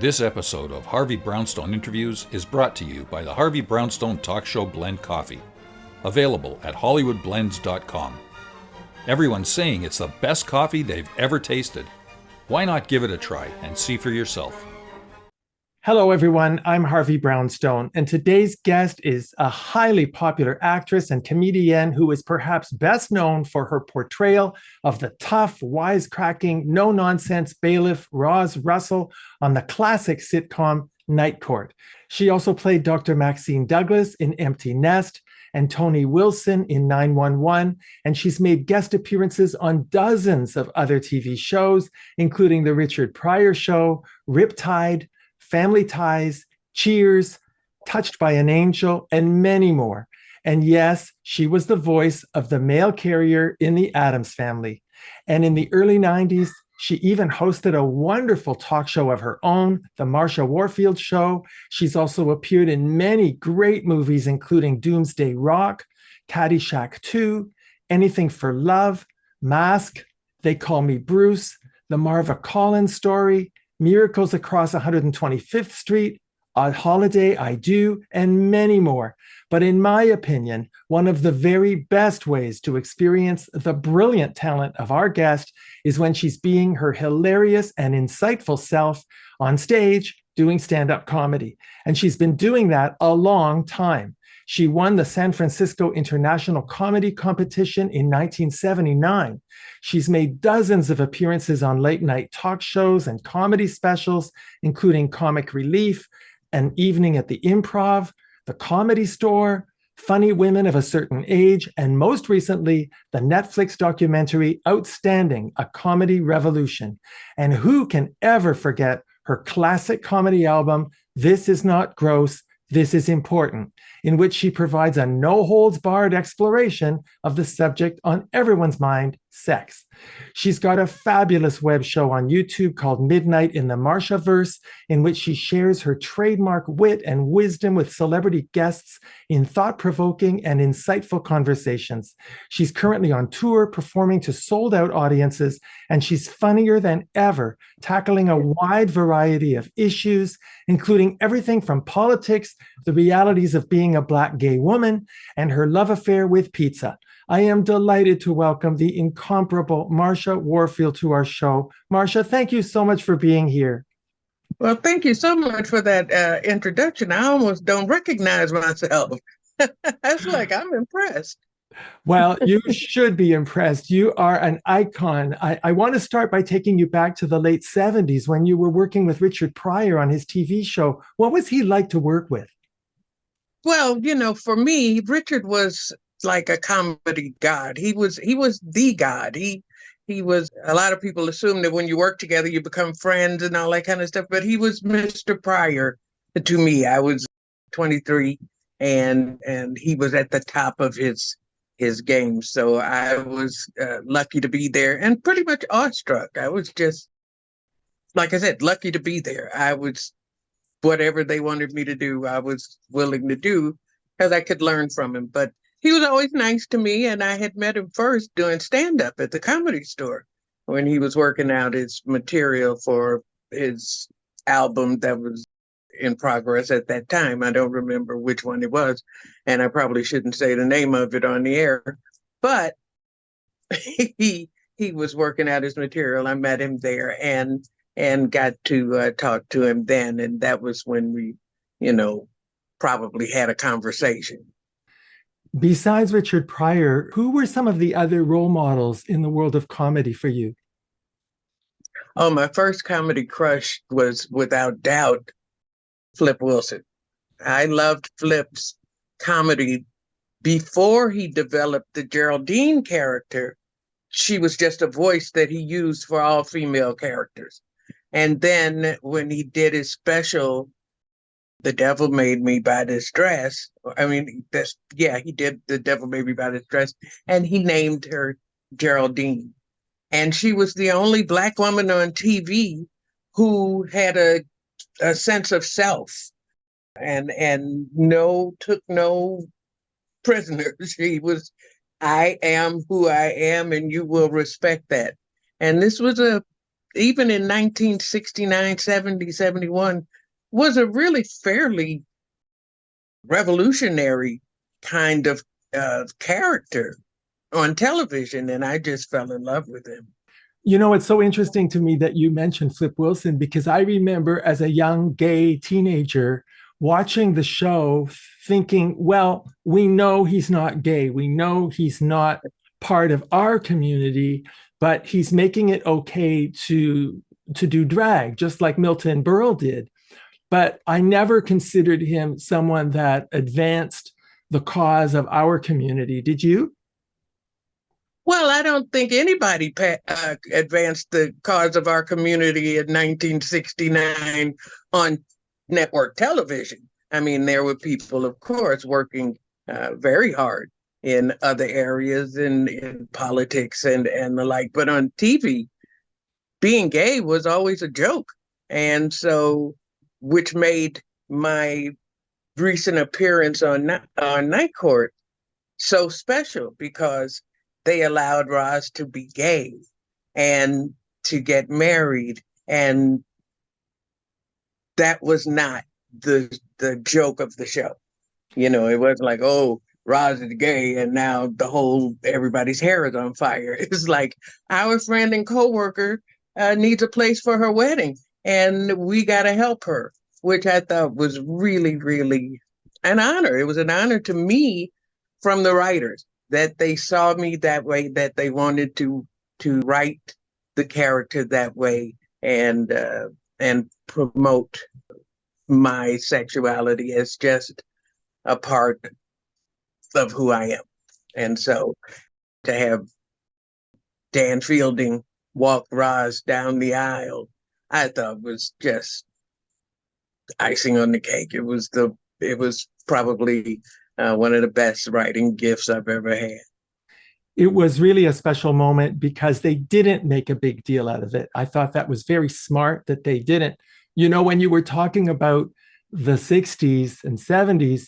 This episode of Harvey Brownstone Interviews is brought to you by the Harvey Brownstone Talk Show Blend Coffee, available at hollywoodblends.com. Everyone's saying it's the best coffee they've ever tasted. Why not give it a try and see for yourself? Hello, everyone. I'm Harvey Brownstone, and today's guest is a highly popular actress and comedienne who is perhaps best known for her portrayal of the tough, wisecracking, no-nonsense bailiff Roz Russell on the classic sitcom Night Court. She also played Dr. Maxine Douglas in Empty Nest and Toni Wilson in 911, and she's made guest appearances on dozens of other TV shows, including The Richard Pryor Show, Riptide, Family Ties, Cheers, Touched by an Angel, and many more. And yes, she was the voice of the mail carrier in the Addams Family. And in the early 90s, she even hosted a wonderful talk show of her own, the Marsha Warfield Show. She's also appeared in many great movies, including Doomsday Rock, Caddyshack 2, Anything for Love, Mask, They Call Me Bruce, the Marva Collins Story, Miracles Across 125th Street, A Holiday I Do, and many more. But in my opinion, one of the very best ways to experience the brilliant talent of our guest is when she's being her hilarious and insightful self on stage doing stand-up comedy. And she's been doing that a long time. She won the San Francisco International Comedy Competition in 1979. She's made dozens of appearances on late-night talk shows and comedy specials, including Comic Relief, An Evening at the Improv, The Comedy Store, Funny Women of a Certain Age, and most recently, the Netflix documentary Outstanding, A Comedy Revolution. And who can ever forget her classic comedy album, This Is Not Gross, This Is Important, in which she provides a no-holds-barred exploration of the subject on everyone's mind, sex. She's got a fabulous web show on YouTube called Midnight in the Marshverse, in which she shares her trademark wit and wisdom with celebrity guests in thought-provoking and insightful conversations. She's currently on tour performing to sold-out audiences, and she's funnier than ever, tackling a wide variety of issues, including everything from politics, the realities of being a Black gay woman, and her love affair with pizza. I am delighted to welcome the incomparable Marsha Warfield to our show. Marsha, thank you so much for being here. Well, thank you so much for that introduction. I almost don't recognize myself. That's like, I'm impressed. Well, you should be impressed. You are an icon. I want to start by taking you back to the late 70s when you were working with Richard Pryor on his TV show. What was he like to work with? Well, for me, Richard was like a comedy god. He was the god. He was, a lot of people assume that when you work together, you become friends and all that kind of stuff. But he was Mr. Pryor to me. I was 23 and he was at the top of his game. So I was lucky to be there and pretty much awestruck. I was just, like I said, lucky to be there. I was, whatever they wanted me to do, I was willing to do because I could learn from him. But he was always nice to me, and I had met him first doing stand-up at the Comedy Store when he was working out his material for his album that was in progress at that time. I don't remember which one it was, and I probably shouldn't say the name of it on the air, but he was working out his material. I met him there and got to talk to him then, and that was when we, probably had a conversation. Besides Richard Pryor, who were some of the other role models in the world of comedy for you? Oh, my first comedy crush was without doubt Flip Wilson. I loved Flip's comedy before he developed the Geraldine character. She was just a voice that he used for all female characters. And then when he did his special, The Devil Made Me Buy This Dress. He did The Devil Made Me Buy This Dress, and he named her Geraldine. And she was the only Black woman on TV who had a sense of self and took no prisoners. She was, I am who I am, and you will respect that. And this was a even in 1969, 70, 71, was a really fairly revolutionary kind of character on television. And I just fell in love with him. You know, it's so interesting to me that you mentioned Flip Wilson, because I remember as a young gay teenager watching the show thinking, well, we know he's not gay. We know he's not part of our community, but he's making it okay to do drag, just like Milton Berle did. But I never considered him someone that advanced the cause of our community. Did you? Well, I don't think anybody advanced the cause of our community in 1969 on network television. I mean, there were people, of course, working very hard in other areas, in politics and the like. But on TV, being gay was always a joke. And so, which made my recent appearance on Night Court so special, because they allowed Roz to be gay and to get married. And that was not the joke of the show. You know, it wasn't like, oh, Roz is gay and now everybody's hair is on fire. It was like, our friend and coworker needs a place for her wedding and we got to help her, which I thought was really, really an honor. It was an honor to me from the writers, that they saw me that way, that they wanted to write the character that way and promote my sexuality as just a part of who I am. And so to have Dan Fielding walk Roz down the aisle, I thought was just icing on the cake. It was probably one of the best writing gifts I've ever had. It was really a special moment because they didn't make a big deal out of it. I thought that was very smart that they didn't. You know, when you were talking about the 60s and 70s,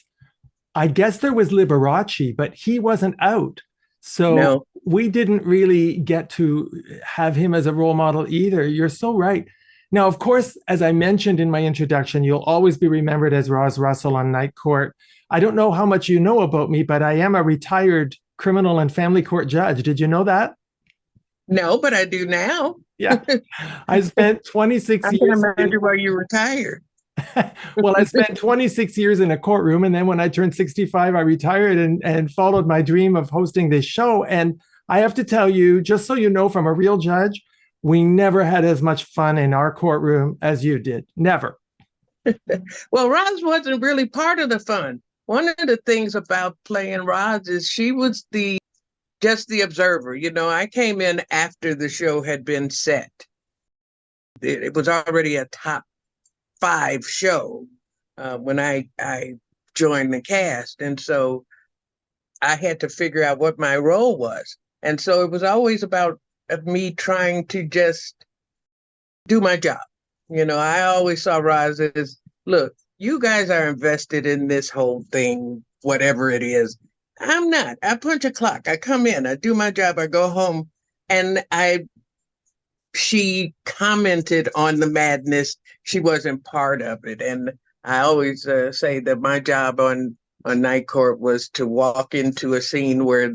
I guess there was Liberace, but he wasn't out. So no, we didn't really get to have him as a role model either. You're so right. Now, of course, as I mentioned in my introduction, you'll always be remembered as Roz Russell on Night Court. I don't know how much you know about me, but I am a retired criminal and family court judge. Did you know that? No, but I do now. Yeah. I spent 26 years. I can imagine why you retired. Well, I spent 26 years in a courtroom. And then when I turned 65, I retired and followed my dream of hosting this show. And I have to tell you, just so you know, from a real judge, we never had as much fun in our courtroom as you did. Never. Well, Roz wasn't really part of the fun. One of the things about playing Roz is she was just the observer. You know, I came in after the show had been set. It was already a top 5 show when I joined the cast. And so I had to figure out what my role was. And so it was always about me trying to just do my job. You know, I always saw Roz as, look, you guys are invested in this whole thing, whatever it is. I'm not. I punch a clock. I come in, I do my job, I go home. And she commented on the madness. She wasn't part of it. And I always say that my job on Night Court was to walk into a scene where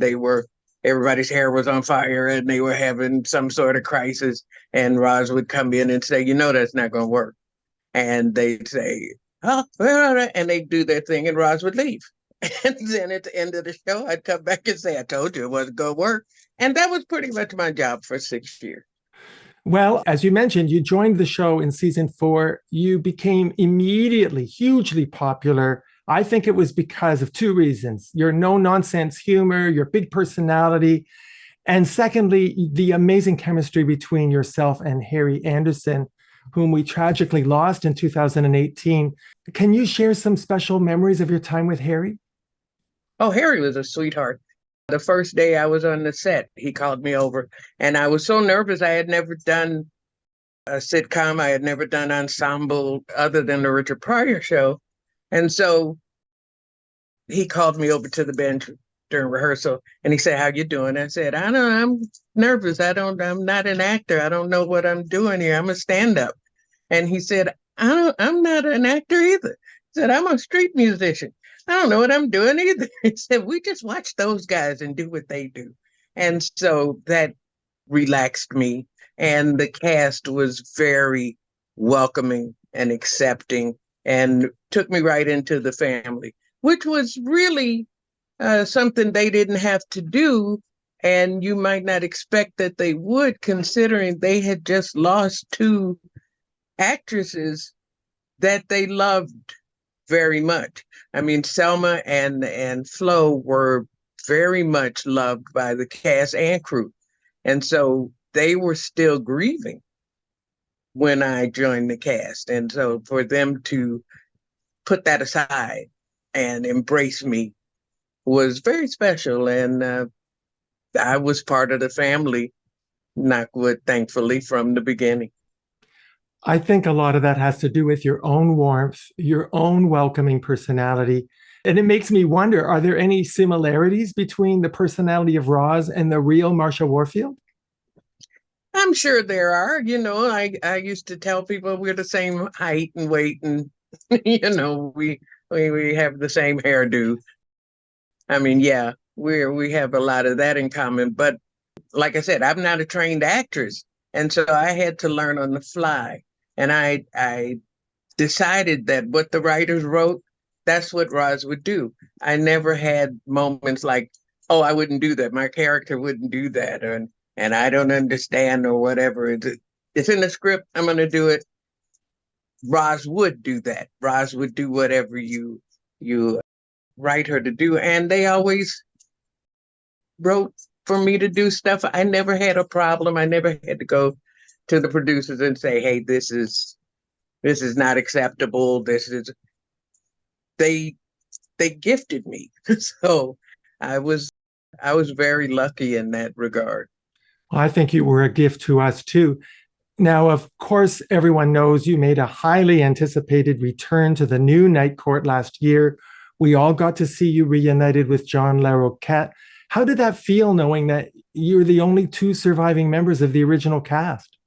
everybody's hair was on fire and they were having some sort of crisis. And Roz would come in and say, you know, that's not going to work. And they'd say, oh, and they'd do their thing and Roz would leave. And then at the end of the show, I'd come back and say, I told you it wasn't going to work. And that was pretty much my job for 6 years. Well, as you mentioned, you joined the show in season 4. You became immediately hugely popular. I think it was because of 2 reasons: your no-nonsense humor, your big personality, and secondly, the amazing chemistry between yourself and Harry Anderson, whom we tragically lost in 2018. Can you share some special memories of your time with Harry? Oh, Harry was a sweetheart. The first day I was on the set, he called me over and I was so nervous. I had never done a sitcom. I had never done ensemble other than the Richard Pryor Show. And so he called me over to the bench during rehearsal, and he said, "How you doing?" I said, I'm nervous. I'm not an actor. I don't know what I'm doing here. I'm a stand-up." And he said, I'm not an actor either." He said, "I'm a street musician. I don't know what I'm doing either." He said, "We just watch those guys and do what they do." And so that relaxed me. And the cast was very welcoming and accepting and took me right into the family, which was really something they didn't have to do. And you might not expect that they would, considering they had just lost two actresses that they loved very much. I mean, Selma and Flo were very much loved by the cast and crew. And so they were still grieving when I joined the cast. And so for them to put that aside and embrace me was very special. And I was part of the family, knockwood, thankfully, from the beginning. I think a lot of that has to do with your own warmth, your own welcoming personality. And it makes me wonder, are there any similarities between the personality of Roz and the real Marsha Warfield? I'm sure there are. I used to tell people we're the same height and weight, and we have the same hairdo. I mean, yeah, we have a lot of that in common. But like I said, I'm not a trained actress, and so I had to learn on the fly. And I decided that what the writers wrote, that's what Roz would do. I never had moments like, "Oh, I wouldn't do that. My character wouldn't do that," and I don't understand or whatever. It's in the script. I'm going to do it. Roz would do that. Roz would do whatever you write her to do. And they always wrote for me to do stuff. I never had a problem. I never had to go to the producers and say, "Hey, this is not acceptable. They gifted me." So I was very lucky in that regard. I think you were a gift to us too. Now, of course, everyone knows you made a highly anticipated return to the new Night Court last year. We all got to see you reunited with John LaRoquette. How did that feel, knowing that you're the only two surviving members of the original cast?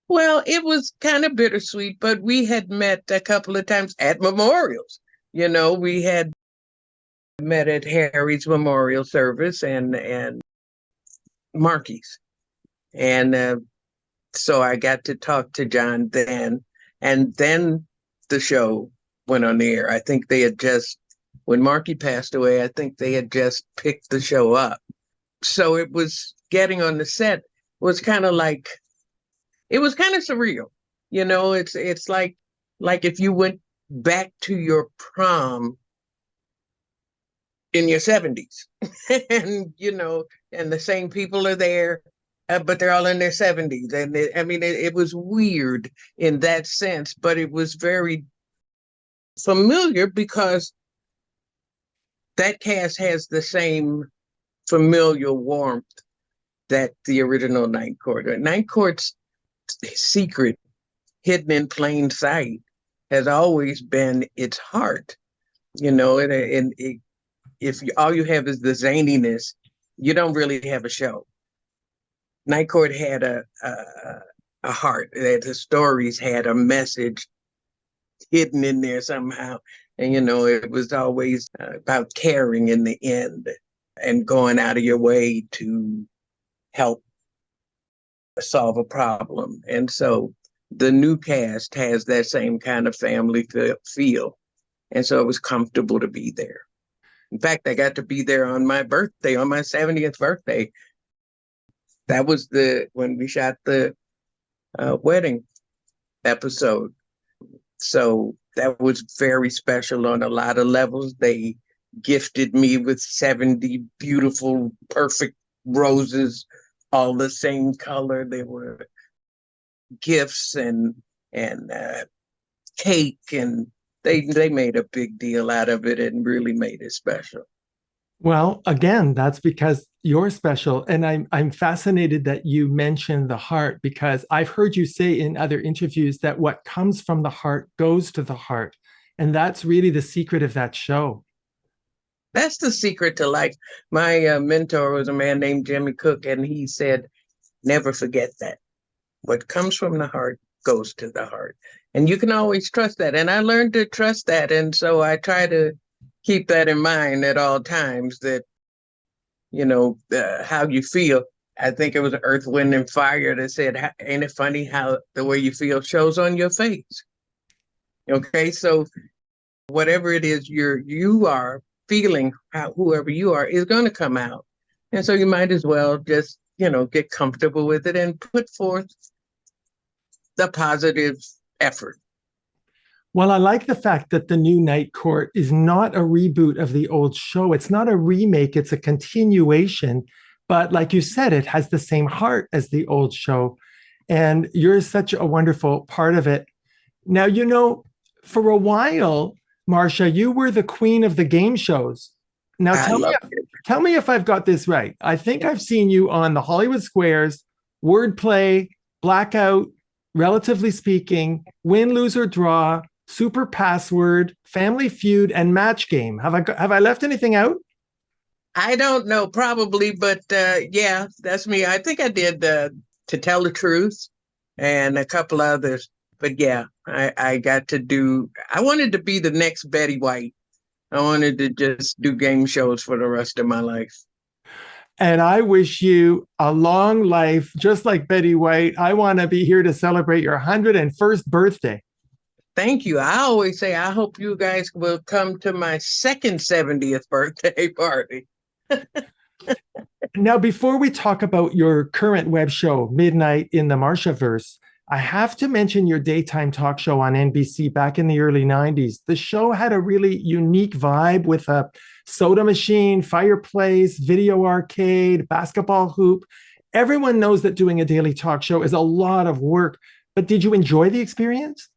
Well, it was kind of bittersweet, but we had met a couple of times at memorials. We had met at Harry's memorial service and Marky's. And so I got to talk to John then. And then the show went on the air. I think they had just, when Marky passed away, I think they had just picked the show up. So it was getting on the set was kind of like, it was kind of surreal. It's like if you went back to your prom in your 70s and, and the same people are there, but they're all in their 70s. And it was weird in that sense, but it was very familiar because that cast has the same familial warmth that the original Night Court. Night Court's secret, hidden in plain sight, has always been its heart. If all you have is the zaniness, you don't really have a show. Night Court had a heart. That the stories had a message hidden in there somehow. And, it was always about caring in the end and going out of your way to help solve a problem. And so the new cast has that same kind of family feel. And so it was comfortable to be there. In fact, I got to be there on my birthday, on my 70th birthday. That was when we shot the wedding episode. So that was very special on a lot of levels. They gifted me with 70 beautiful, perfect roses, all the same color. They were gifts and cake, and they made a big deal out of it and really made it special. Well, again, that's because you're special. And I'm fascinated that you mentioned the heart, because I've heard you say in other interviews that what comes from the heart goes to the heart. And that's really the secret of that show. That's the secret to life. My mentor was a man named Jimmy Cook, and he said, never forget that. What comes from the heart goes to the heart. And you can always trust that. And I learned to trust that. And so I try to keep that in mind at all times, that, how you feel. I think it was Earth, Wind, and Fire that said, ain't it funny how the way you feel shows on your face? Okay, so whatever it is you are feeling, whoever you are, is going to come out. And so you might as well just, get comfortable with it and put forth the positive effort. Well, I like the fact that the new Night Court is not a reboot of the old show. It's not a remake, it's a continuation. But like you said, it has the same heart as the old show. And you're such a wonderful part of it. Now, for a while, Marsha, you were the queen of the game shows. Now, tell me if I've got this right. I think I've seen you on the Hollywood Squares, Wordplay, Blackout, Relatively Speaking, Win, Lose, or Draw, Super Password, Family Feud, and Match Game. Have I left anything out? I don't know, probably, but yeah, that's me. I think I did To Tell the Truth and a couple others. But yeah, I wanted to be the next Betty White. I wanted to just do game shows for the rest of my life. And I wish you a long life, just like Betty White. I want to be here to celebrate your 101st birthday. Thank you. I always say, I hope you guys will come to my second 70th birthday party. Now, before we talk about your current web show, Midnight in the Marshverse, I have to mention your daytime talk show on NBC back in the early 90s. The show had a really unique vibe with a soda machine, fireplace, video arcade, basketball hoop. Everyone knows that doing a daily talk show is a lot of work, but did you enjoy the experience?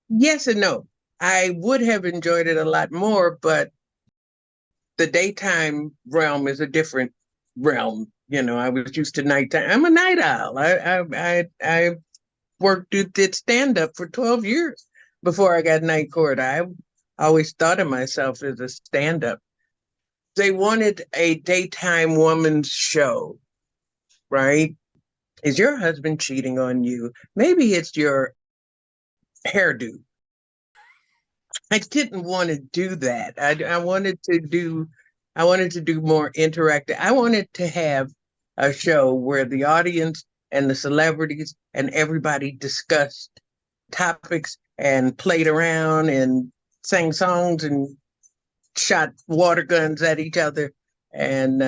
Yes and no. I would have enjoyed it a lot more, but the daytime realm is a different realm. I was used to nighttime. I'm a night owl. I did stand up for 12 years before I got Night Court. I always thought of myself as a stand up. They wanted a daytime woman's show, right? Is your husband cheating on you? Maybe it's your hairdo. I didn't want to do that. I wanted to do more interactive. I wanted to have a show where the audience and the celebrities and everybody discussed topics and played around and sang songs and shot water guns at each other. And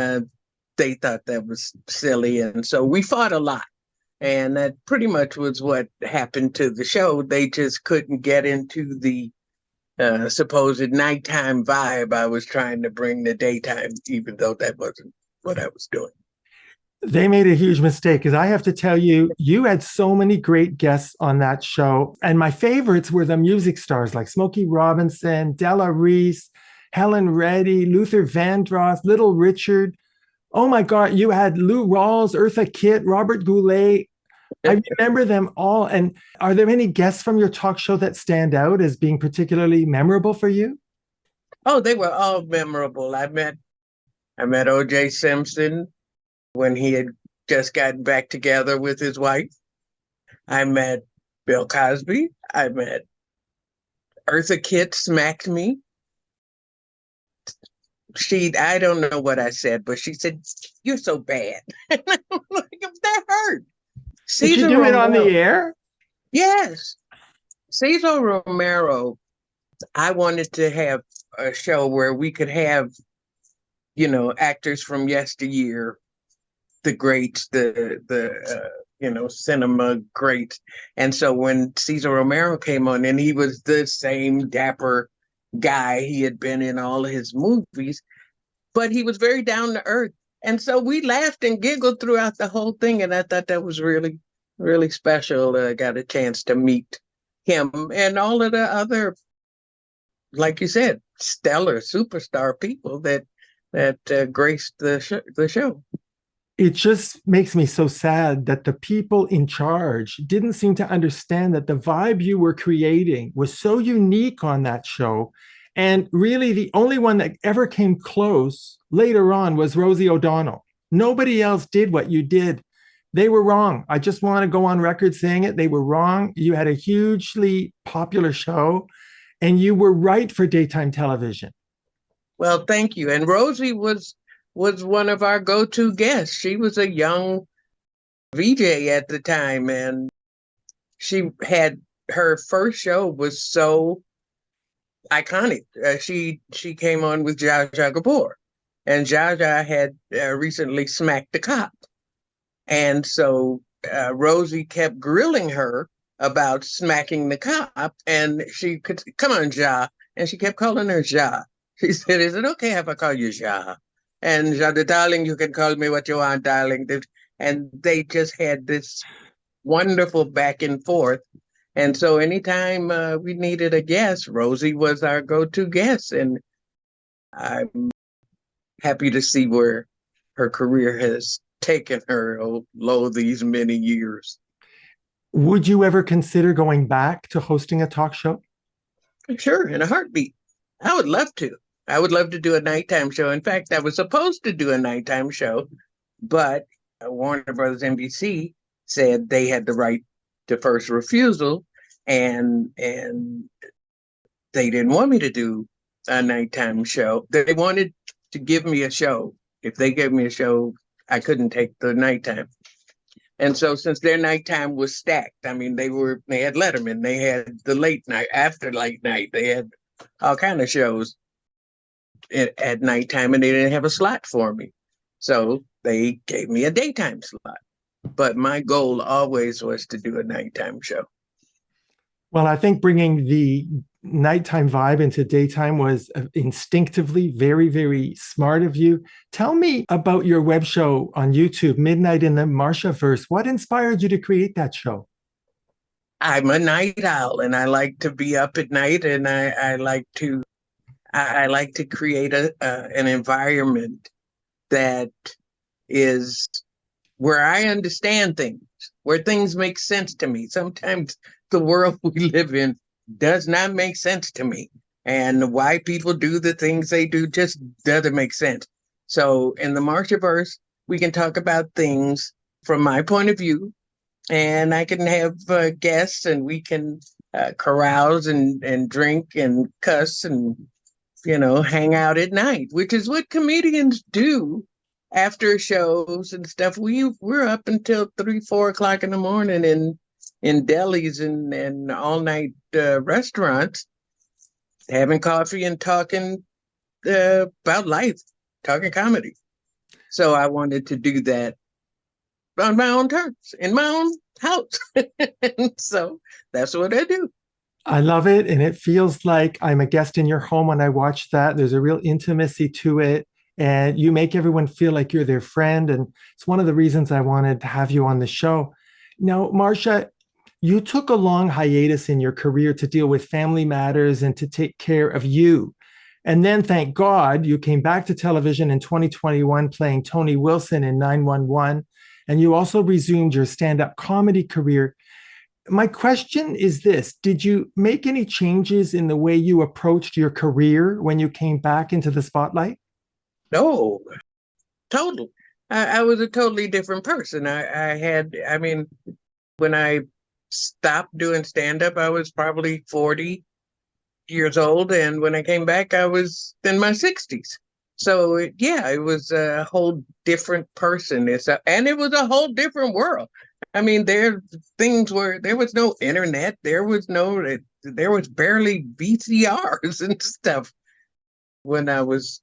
they thought that was silly. And so we fought a lot. And that pretty much was what happened to the show. They just couldn't get into the supposed nighttime vibe I was trying to bring to daytime, even though that wasn't what I was doing. They made a huge mistake, because I have to tell you, you had so many great guests on that show. And my favorites were the music stars like Smokey Robinson, Della Reese, Helen Reddy, Luther Vandross, Little Richard. Oh my God, you had Lou Rawls, Eartha Kitt, Robert Goulet. I remember them all. And are there any guests from your talk show that stand out as being particularly memorable for you? Oh, they were all memorable. I met O.J. Simpson when he had just gotten back together with his wife. I met Bill Cosby. I met Eartha Kitt smacked me. I don't know what I said, but she said, "You're so bad." And I'm like, that hurt. Did you do it on the air? Yes. Cesar Romero, I wanted to have a show where we could have, actors from yesteryear, the greats, the cinema greats. And so when Cesar Romero came on, and he was the same dapper guy he had been in all of his movies, but he was very down to earth. And so we laughed and giggled throughout the whole thing. And I thought that was really, really special. I got a chance to meet him and all of the other, like you said, stellar superstar people that graced the show. It just makes me so sad that the people in charge didn't seem to understand that the vibe you were creating was so unique on that show. And really, the only one that ever came close later on was Rosie O'Donnell. Nobody else did what you did. They were wrong. I just want to go on record saying it. They were wrong. You had a hugely popular show, and you were right for daytime television. Well, thank you. And Rosie was one of our go-to guests. She was a young VJ at the time, and she had her first show was so iconic. She came on with Zsa Zsa Gabor, and Zsa Zsa had recently smacked the cop, and so Rosie kept grilling her about smacking the cop, and she could come on Zsa, and she kept calling her Zsa. She said, "Is it okay if I call you Zsa?" And Zsa, darling, you can call me what you want, darling. And they just had this wonderful back and forth. And so anytime we needed a guest, Rosie was our go-to guest. And I'm happy to see where her career has taken her these many years. Would you ever consider going back to hosting a talk show? Sure, in a heartbeat. I would love to. I would love to do a nighttime show. In fact, I was supposed to do a nighttime show, but Warner Brothers NBC said they had the right to first refusal, and they didn't want me to do a nighttime show. They wanted to give me a show. If they gave me a show, I couldn't take the nighttime. And so since their nighttime was stacked, I mean, they had Letterman, they had the late night, after late night, they had all kind of shows at nighttime, and they didn't have a slot for me. So they gave me a daytime slot. But my goal always was to do a nighttime show. Well, I think bringing the nighttime vibe into daytime was instinctively very, very smart of you. Tell me about your web show on YouTube, Midnight in the Marshverse. What inspired you to create that show? I'm a night owl, and I like to be up at night, and I like to create an environment that is where I understand things, where things make sense to me. Sometimes the world we live in does not make sense to me, and why people do the things they do just doesn't make sense. So in the Marshverse, we can talk about things from my point of view, and I can have guests, and we can carouse and drink and cuss and hang out at night, which is what comedians do after shows and stuff. We're up until 3-4 o'clock in the morning in delis and all night restaurants, having coffee and talking about life, talking comedy. So I wanted to do that on my own terms, in my own house. And so that's what I do. I love it. And it feels like I'm a guest in your home when I watch that. There's a real intimacy to it. And you make everyone feel like you're their friend. And it's one of the reasons I wanted to have you on the show. Now, Marsha, you took a long hiatus in your career to deal with family matters and to take care of you. And then, thank God, you came back to television in 2021 playing Toni Wilson in 911. And you also resumed your stand-up comedy career. My question is this: did you make any changes in the way you approached your career when you came back into the spotlight? No, total. I was a totally different person. When I stopped doing stand-up, I was probably 40 years old. And when I came back, I was in my 60s. So it was a whole different person. And it was a whole different world. I mean, there was no internet. There was barely VCRs and stuff when I was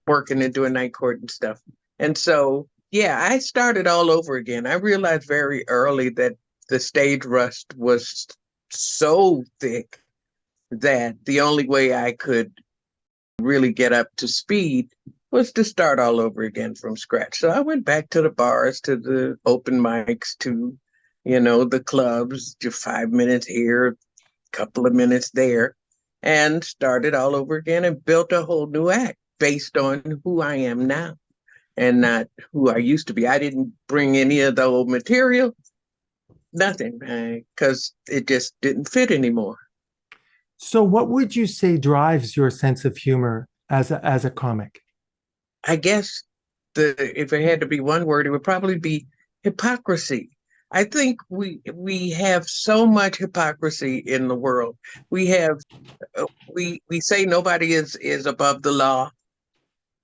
working and doing night court and stuff. And so, I started all over again. I realized very early that the stage rust was so thick that the only way I could really get up to speed was to start all over again from scratch. So I went back to the bars, to the open mics, to, the clubs, just 5 minutes here, a couple of minutes there, and started all over again and built a whole new act based on who I am now and not who I used to be. I didn't bring any of the old material, nothing, because it just didn't fit anymore. So, what would you say drives your sense of humor as a comic? I guess if it had to be one word, it would probably be hypocrisy. I think we have so much hypocrisy in the world. We have we say nobody is above the law,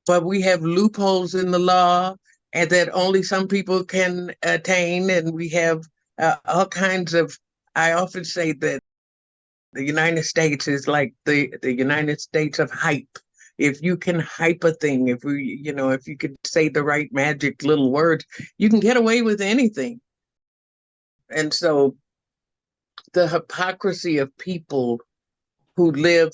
but we have loopholes in the law and that only some people can attain, and we have all kinds of. I often say that the United States is like the United States of hype. If you can hype a thing, if you could say the right magic little words, you can get away with anything. And so the hypocrisy of people who live,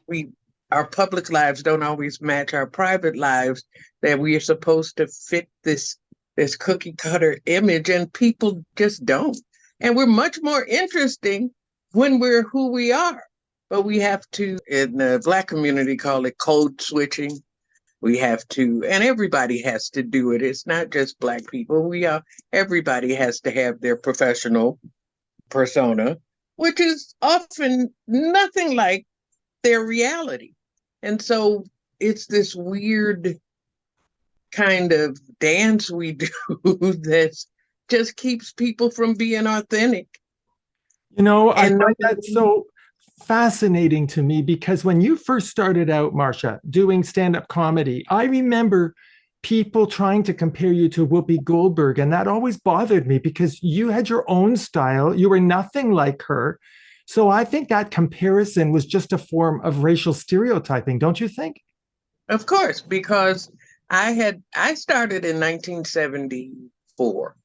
we our public lives don't always match our private lives, that we are supposed to fit this cookie cutter image, and people just don't. And we're much more interesting when we're who we are. But we have to, in the Black community, call it code switching. We have to, and everybody has to do it. It's not just Black people. Everybody has to have their professional persona, which is often nothing like their reality. And so it's this weird kind of dance we do that just keeps people from being authentic. I find that so fascinating to me, because when you first started out, Marsha, doing stand-up comedy, I remember people trying to compare you to Whoopi Goldberg, and that always bothered me because you had your own style. You were nothing like her. So I think that comparison was just a form of racial stereotyping, don't you think? Of course, because I started in 1974.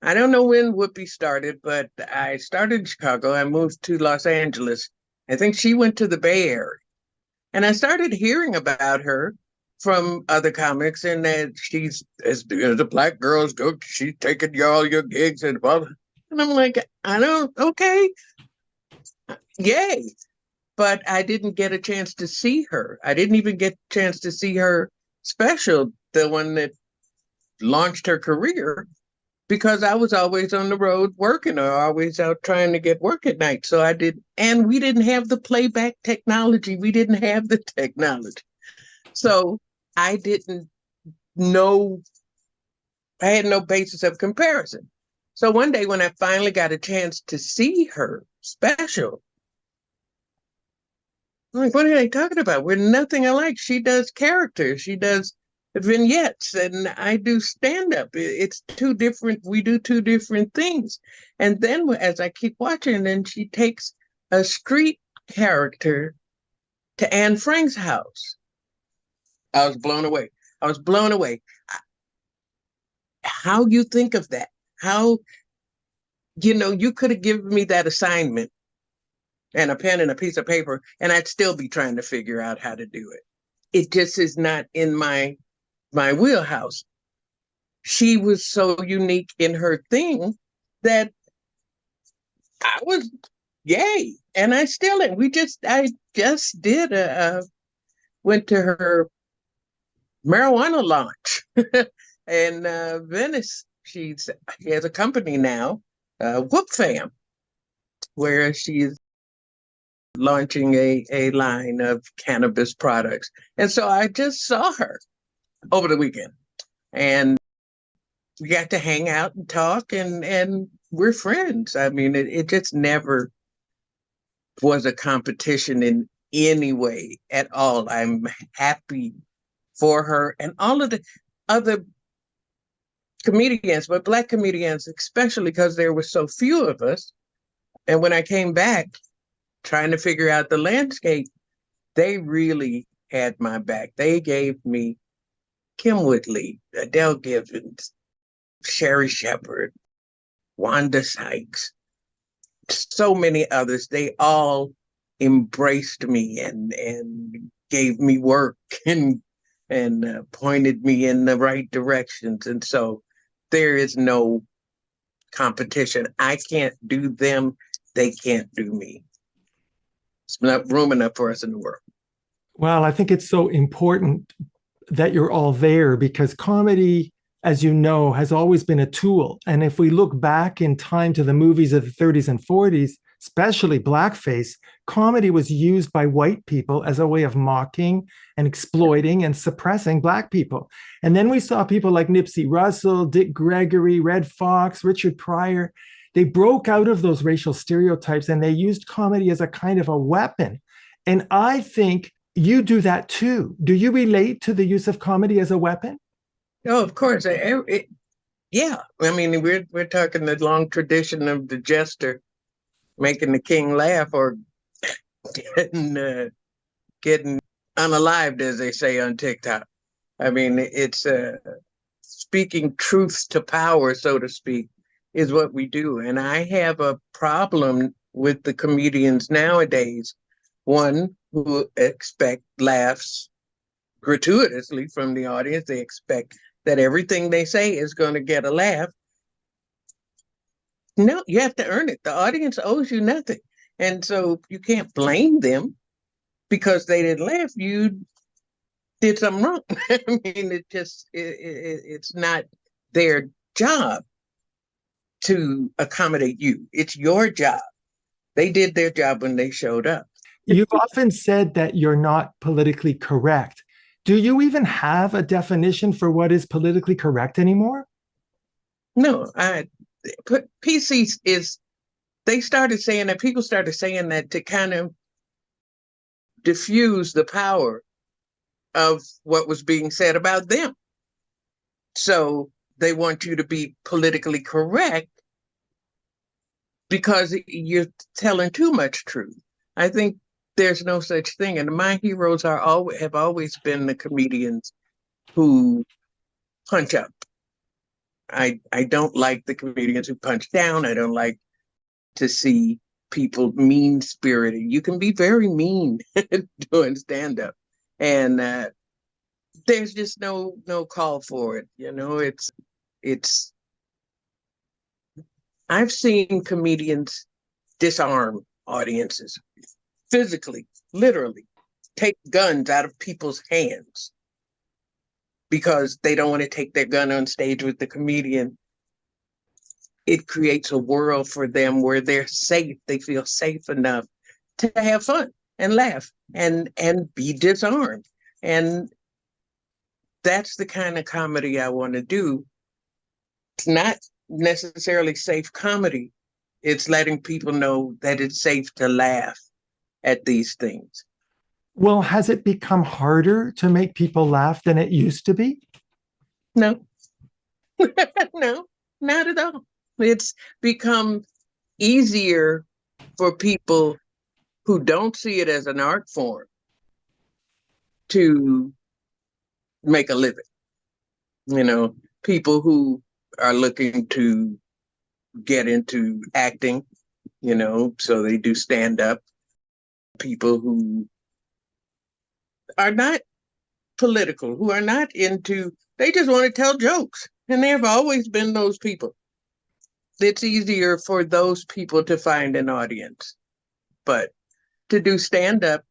I don't know when Whoopi started, but I started in Chicago. I moved to Los Angeles. I think she went to the Bay Area. And I started hearing about her from other comics, and that she's, as a Black girl's go, she's taking all your gigs and blah, blah. And I'm like, okay, yay. But I didn't get a chance to see her. I didn't even get a chance to see her special, the one that launched her career, because I was always on the road working, or always out trying to get work at night. So and we didn't have the playback technology. We didn't have the technology. So I didn't know, I had no basis of comparison. So one day when I finally got a chance to see her special, I'm like, what are they talking about? We're nothing alike. She does characters. She does vignettes, and I do stand-up. It's two different, we do two different things. And then as I keep watching, then she takes a street character to Anne Frank's house. I was blown away. How you think of that? How, you could have given me that assignment and a pen and a piece of paper, and I'd still be trying to figure out how to do it. It just is not in my wheelhouse. She was so unique in her thing that I was, yay. And I still am. I just did went to her marijuana launch in Venice. She has a company now, Whoop Fam, where she's launching a line of cannabis products. And so I just saw her over the weekend, and we got to hang out and talk, and we're friends. I mean, it just never was a competition in any way at all. I'm happy for her and all of the other comedians, but Black comedians especially, because there were so few of us. And when I came back trying to figure out the landscape, they really had my back. They gave me Kim Whitley, Adele Givens, Sherry Shepard, Wanda Sykes, so many others. They all embraced me and gave me work and pointed me in the right directions. And so there is no competition. I can't do them. They can't do me. It's not room enough for us in the world. Well, I think it's so important that you're all there, because comedy, as you know, has always been a tool. And if we look back in time to the movies of the 30s and 40s, especially blackface, comedy was used by white people as a way of mocking and exploiting and suppressing Black people. And then we saw people like Nipsey Russell, Dick Gregory, Red Fox, Richard Pryor. They broke out of those racial stereotypes and they used comedy as a kind of a weapon. And I think you do that too. Do you relate to the use of comedy as a weapon? Oh, of course. Yeah. I mean, we're talking the long tradition of the jester making the king laugh, or getting unalived, as they say on TikTok. I mean, it's speaking truth to power, so to speak, is what we do. And I have a problem with the comedians nowadays, one, who expect laughs gratuitously from the audience. They expect that everything they say is going to get a laugh. No, you have to earn it. The audience owes you nothing. And so you can't blame them because they didn't laugh. You did something wrong. I mean, it's not their job to accommodate you. It's your job. They did their job when they showed up. You've often said that you're not politically correct. Do you even have a definition for what is politically correct anymore? No, PC is, they started saying that, people started saying that to kind of diffuse the power of what was being said about them. So they want you to be politically correct because you're telling too much truth. I think there's no such thing. And my heroes have always been the comedians who punch up. I don't like the comedians who punch down. I don't like to see people mean-spirited. You can be very mean doing stand-up. And there's just no call for it. You know, it's I've seen comedians disarm audiences physically, literally, take guns out of people's hands because they don't want to take their gun on stage with the comedian. It creates a world for them where they're safe. They feel safe enough to have fun and laugh and be disarmed. And that's the kind of comedy I want to do. It's not necessarily safe comedy. It's letting people know that it's safe to laugh at these things. Well, has it become harder to make people laugh than it used to be? No. No, not at all. It's become easier for people who don't see it as an art form to make a living. You know, people who are looking to get into acting, you know, so they do stand up. People who are not political, who are not into, they just want to tell jokes. And there have always been those people. It's easier for those people to find an audience. But to do stand-up,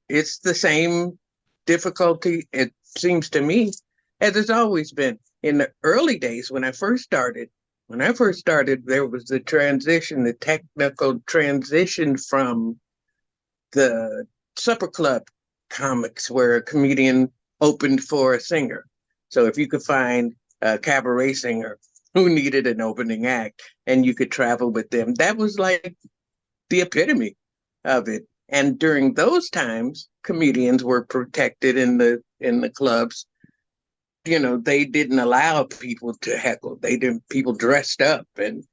it's the same difficulty, it seems to me, as it's always been. In the early days, when I first started, there was the transition, the technical transition from the supper club comics where a comedian opened for a singer. So if you could find a cabaret singer who needed an opening act and you could travel with them, that was like the epitome of it. And during those times, comedians were protected in the clubs. You know, they didn't allow people to heckle. People dressed up and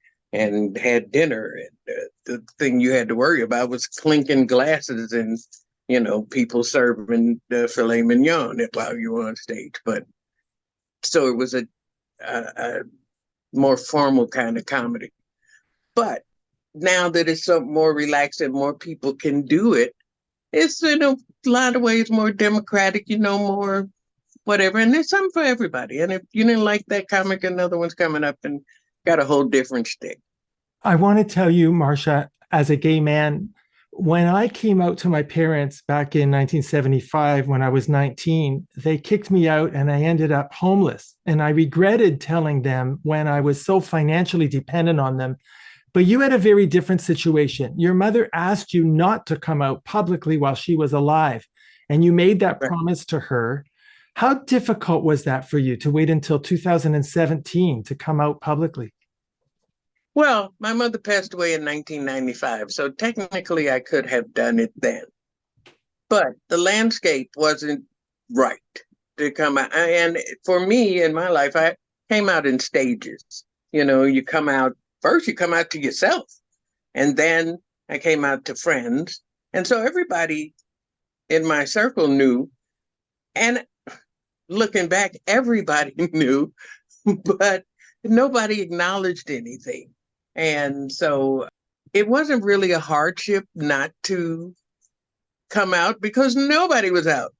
had dinner. And the thing you had to worry about was clinking glasses and, you know, people serving the filet mignon while you were on stage. But so it was a more formal kind of comedy. But now that it's so more relaxed and more people can do it, it's in a lot of ways more democratic, you know, more whatever. And there's something for everybody. And if you didn't like that comic, another one's coming up and got a whole different shtick. I want to tell you, Marsha, as a gay man, when I came out to my parents back in 1975, when I was 19, they kicked me out and I ended up homeless. And I regretted telling them when I was so financially dependent on them But you had a very different situation. Your mother asked you not to come out publicly while she was alive, and you made that Right. promise to her. How difficult was that for you to wait until 2017 to come out publicly? Well, my mother passed away in 1995, so technically I could have done it then. But the landscape wasn't right to come out. And for me in my life, I came out in stages. You know, you come out first, you come out to yourself, and then I came out to friends. And so everybody in my circle knew. And looking back, everybody knew, but nobody acknowledged anything. And so it wasn't really a hardship not to come out because nobody was out.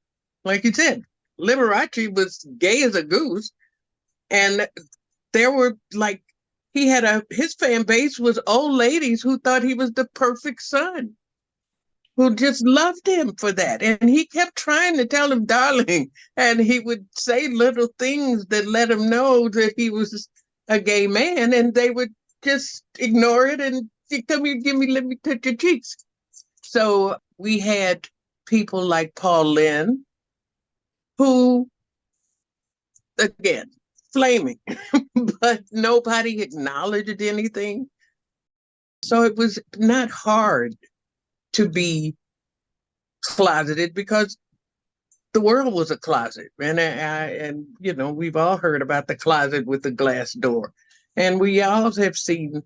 Like you said, Liberace was gay as a goose. And there were like, his fan base was old ladies who thought he was the perfect son, who just loved him for that. And he kept trying to tell him, darling, and he would say little things that let him know that he was a gay man, and they would just ignore it and say, come here, let me touch your cheeks. So we had people like Paul Lynn, who, again, flaming, but nobody acknowledged anything. So it was not hard to be closeted because the world was a closet. And you know, we've all heard about the closet with the glass door. And we all have seen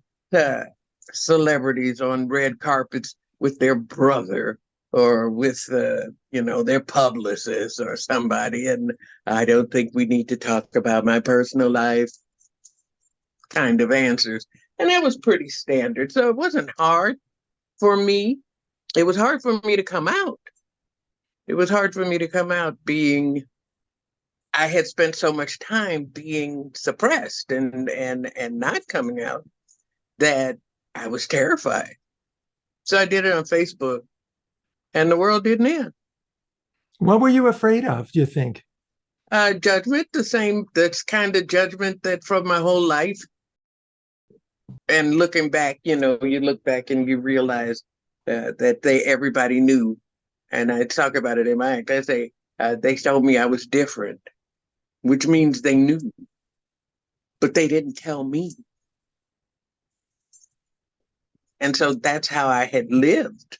celebrities on red carpets with their brother or with, you know, their publicist or somebody. And I don't think we need to talk about my personal life kind of answers. And that was pretty standard. So it wasn't hard for me. It was hard for me to come out. It was hard for me to come out I had spent so much time being suppressed and not coming out that I was terrified. So I did it on Facebook and the world didn't end. What were you afraid of, do you think? Judgment, that's kind of judgment that from my whole life. And looking back, you know, you look back and you realize that everybody knew. And I talk about it in my act. I say, they told me I was different, which means they knew, but they didn't tell me. And so that's how I had lived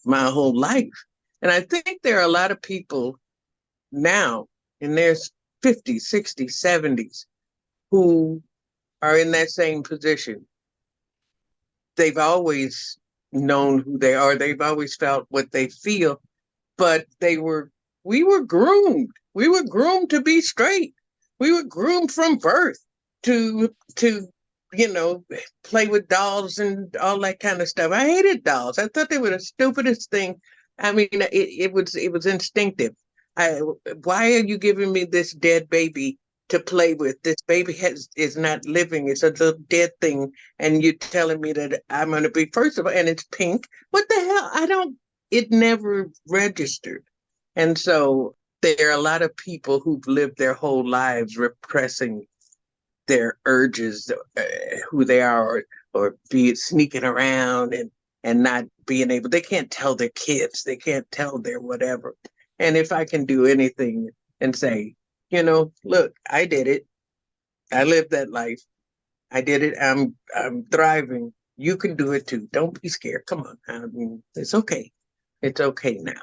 my whole life. And I think there are a lot of people now in their 50s, 60s, 70s who are in that same position. They've always known who they are. They've always felt what they feel, but we were groomed. We were groomed to be straight. We were groomed from birth to you know, play with dolls and all that kind of stuff. I hated dolls. I thought they were the stupidest thing. I mean, it was instinctive. Why are you giving me this dead baby to play with? This baby is not living. It's a little dead thing. And you're telling me that I'm going to be, first of all, and it's pink. What the hell? It never registered. And so there are a lot of people who've lived their whole lives repressing their urges, who they are, or be it sneaking around and not being able, they can't tell their kids, they can't tell their whatever. And if I can do anything and say, you know, look, I did it. I lived that life. I did it. I'm thriving. You can do it too. Don't be scared. Come on. I mean, it's okay. It's okay now.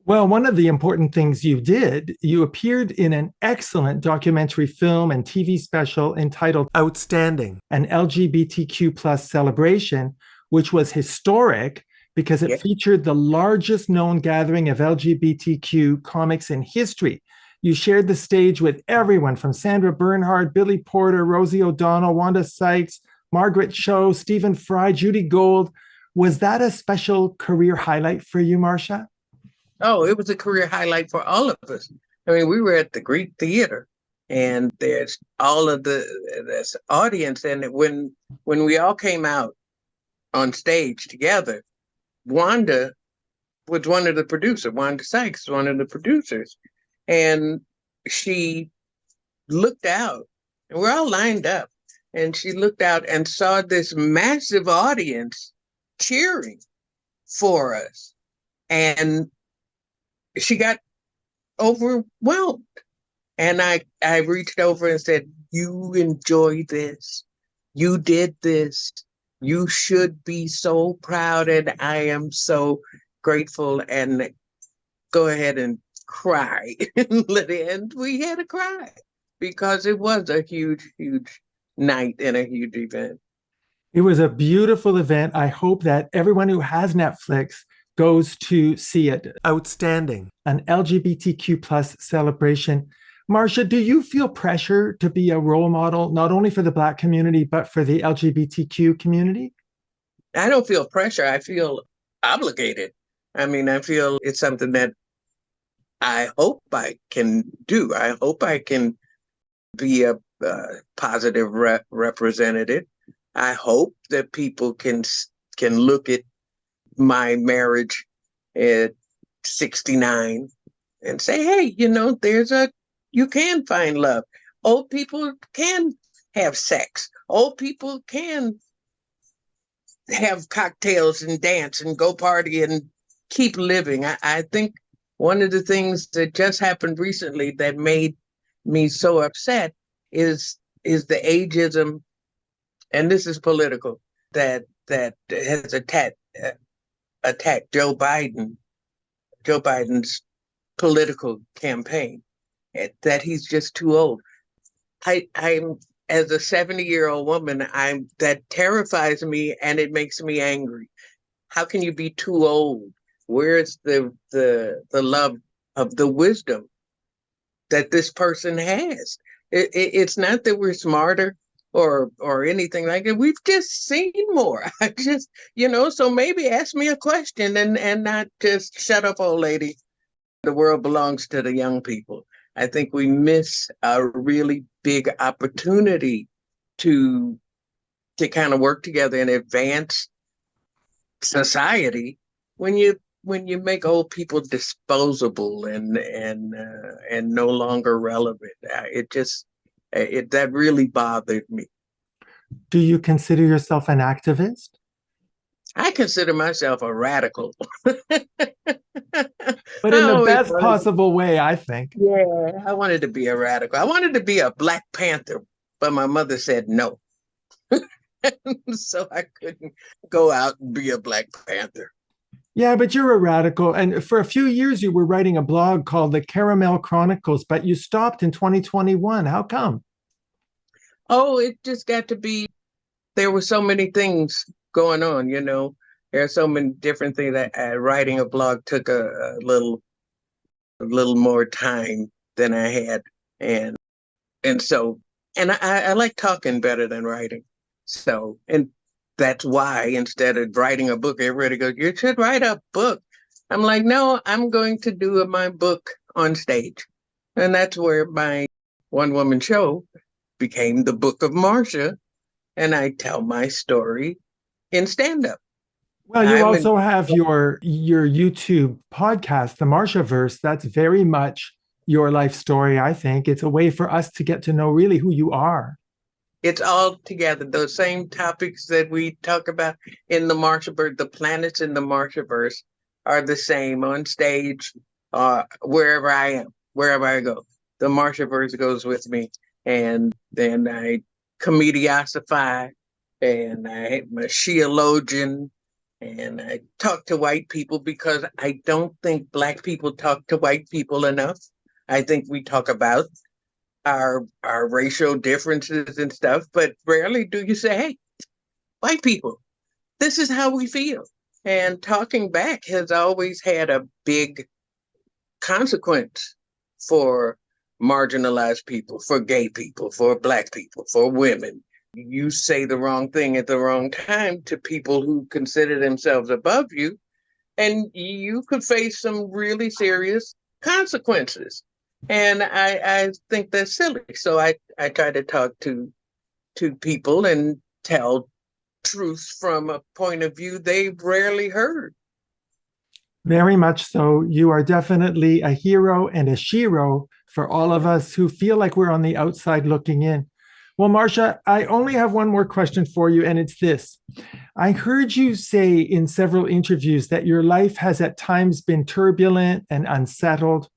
Well, one of the important things you did, you appeared in an excellent documentary film and TV special entitled Outstanding, an LGBTQ plus celebration, which was historic because it featured the largest known gathering of LGBTQ comics in history. You shared the stage with everyone from Sandra Bernhard, Billy Porter, Rosie O'Donnell, Wanda Sykes, Margaret Cho, Stephen Fry, Judy Gold. Was that a special career highlight for you, Marsha? Oh, it was a career highlight for all of us. I mean, we were at the Greek Theater, and there's all of this audience. And when we all came out on stage together, Wanda was one of the producers. Wanda Sykes was one of the producers. And she looked out, and we're all lined up. and she looked out and saw this massive audience cheering for us. And she got overwhelmed. And I reached over and said, "You enjoy this. You did this. You should be so proud. And I am so grateful." And go ahead and cry. And we had to cry because it was a huge, huge night and a huge event. It was a beautiful event. I hope that everyone who has Netflix goes to see it. Outstanding. An LGBTQ plus celebration. Marsha, do you feel pressure to be a role model, not only for the Black community, but for the LGBTQ community? I don't feel pressure. I feel obligated. I mean, I feel it's something that I hope I can do. I hope I can be a positive representative. I hope that people can look at my marriage at 69 and say, "Hey, you can find love. Old people can have sex. Old people can have cocktails and dance and go party and keep living." I think one of the things that just happened recently that made me so upset is the ageism, and this is political, that has attacked Joe Biden's political campaign, that he's just too old. I'm as a 70-year-old woman, that terrifies me and it makes me angry. How can you be too old? Where's the love of the wisdom that this person has? It's not that we're smarter or anything like that. We've just seen more. So maybe ask me a question and not just shut up, old lady. The world belongs to the young people. I think we miss a really big opportunity to kind of work together and advance society when you make old people disposable and no longer relevant. That really bothered me. Do you consider yourself an activist? I consider myself a radical. But in the best possible way, I think. Yeah, I wanted to be a radical. I wanted to be a Black Panther, but my mother said no. So I couldn't go out and be a Black Panther. Yeah, but you're a radical. And for a few years, you were writing a blog called The Caramel Chronicles, but you stopped in 2021. How come? Oh, it just got to be, there were so many things going on, There are so many different things that writing a blog took a little more time than I had. And I like talking better than writing. So, and that's why instead of writing a book, everybody goes, "You should write a book." I'm like, no, I'm going to do my book on stage. And that's where my one-woman show became the Book of Marsha. And I tell my story in stand-up. Well, you also have your YouTube podcast, the Marshverse. That's very much your life story, I think. It's a way for us to get to know really who you are. It's all together. Those same topics that we talk about in the Marshverse, the planets in the Marshverse are the same on stage, wherever I am, wherever I go. The Marshverse goes with me. And then I comediosify, and I'm a sheologian, and I talk to white people because I don't think Black people talk to white people enough. I think we talk about our racial differences and stuff, but rarely do you say, "Hey, white people, this is how we feel." And talking back has always had a big consequence for marginalized people, for gay people, for Black people, for women. You say the wrong thing at the wrong time to people who consider themselves above you, and you could face some really serious consequences. And I think that's silly. So I try to talk to people and tell truth from a point of view they've rarely heard. Very much so. You are definitely a hero and a shero for all of us who feel like we're on the outside looking in. Well, Marsha, I only have one more question for you, and it's this. I heard you say in several interviews that your life has at times been turbulent and unsettled.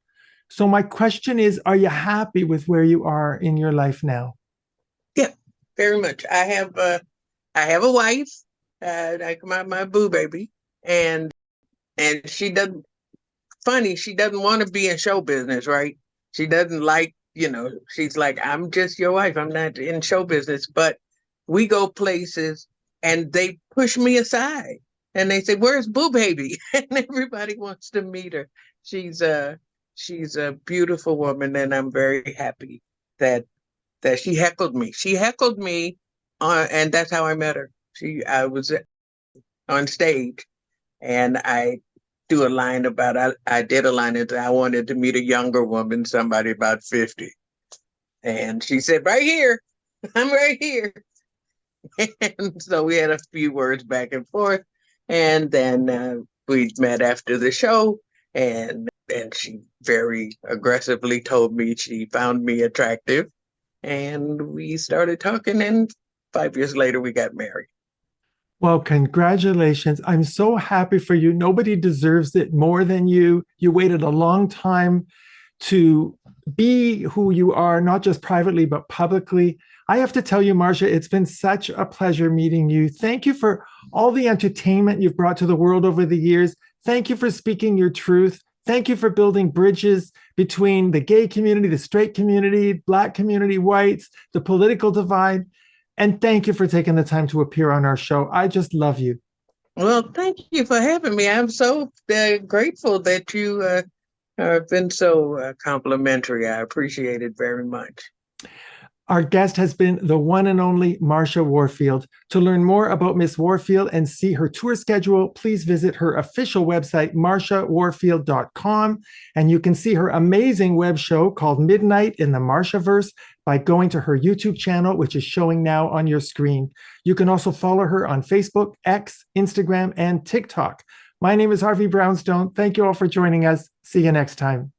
So my question is, are you happy with where you are in your life now? Yeah, very much. I have a wife, like my boo baby, and she doesn't. Funny, she doesn't want to be in show business, right? She doesn't like, she's like, I'm just your wife. I'm not in show business. But we go places and they push me aside and they say, "Where's Boo Baby?" And everybody wants to meet her. She's a beautiful woman, and I'm very happy that she heckled me. She heckled me, and that's how I met her. I was on stage, and I did a line that I wanted to meet a younger woman, somebody about 50. And she said, "Right here, I'm right here." And so we had a few words back and forth. And then we met after the show, and she very aggressively told me she found me attractive. And we started talking, and 5 years later, we got married. Well, congratulations. I'm so happy for you. Nobody deserves it more than you. You waited a long time to be who you are, not just privately, but publicly. I have to tell you, Marsha, it's been such a pleasure meeting you. Thank you for all the entertainment you've brought to the world over the years. Thank you for speaking your truth. Thank you for building bridges between the gay community, the straight community, Black community, whites, the political divide. And thank you for taking the time to appear on our show. I just love you. Well, thank you for having me. I'm so grateful that you have been so complimentary. I appreciate it very much. Our guest has been the one and only Marsha Warfield. To learn more about Miss Warfield and see her tour schedule, please visit her official website, marshawarfield.com. And you can see her amazing web show called Midnight in the Marshverse by going to her YouTube channel, which is showing now on your screen. You can also follow her on Facebook, X, Instagram, and TikTok. My name is Harvey Brownstone. Thank you all for joining us. See you next time.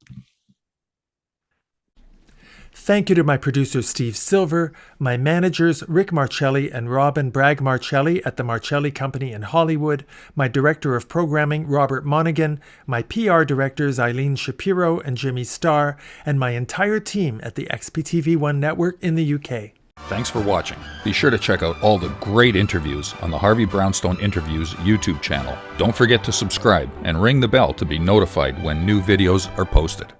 Thank you to my producer, Steve Silver, my managers, Rick Marcelli and Robin Bragg Marcelli at the Marcelli Company in Hollywood, my director of programming, Robert Monaghan, my PR directors, Eileen Shapiro and Jimmy Starr, and my entire team at the XPTV1 network in the UK. Thanks for watching. Be sure to check out all the great interviews on the Harvey Brownstone Interviews YouTube channel. Don't forget to subscribe and ring the bell to be notified when new videos are posted.